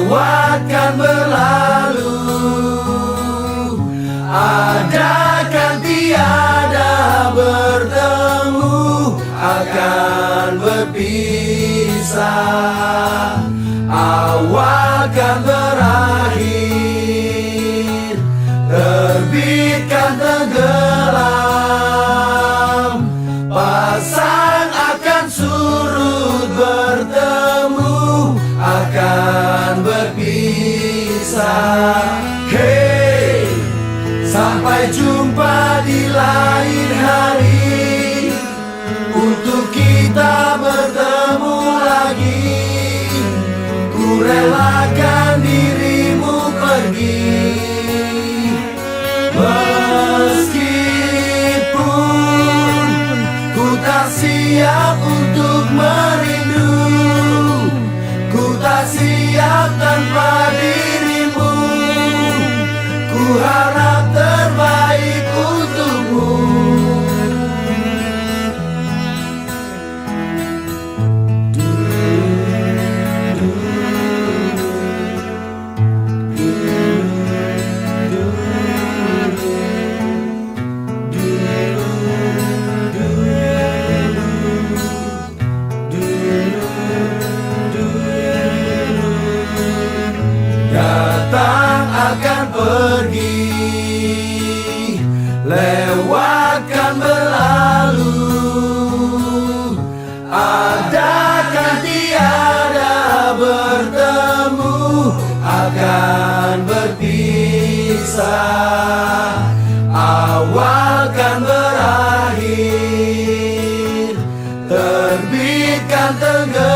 lewatkan berlalu, adakan tiada bertemu, akan berpisah. Awal kan berakhir, terbit kan tenggelam, pasang akan surut, bertemu akan berpisah. Hey, sampai jumpa di lain hari, untuk kita bertemu lagi. Ku relakan dirimu pergi, meskipun ku tak siap untuk merindu, ku tak siap tanpa dirimu. Ku harap terbaik untukmu. Datang akan pergi, lewatkan berlalu, adakan tiada bertemu, akan berpisah. Awal kan berakhir, terbit kan tenggelam,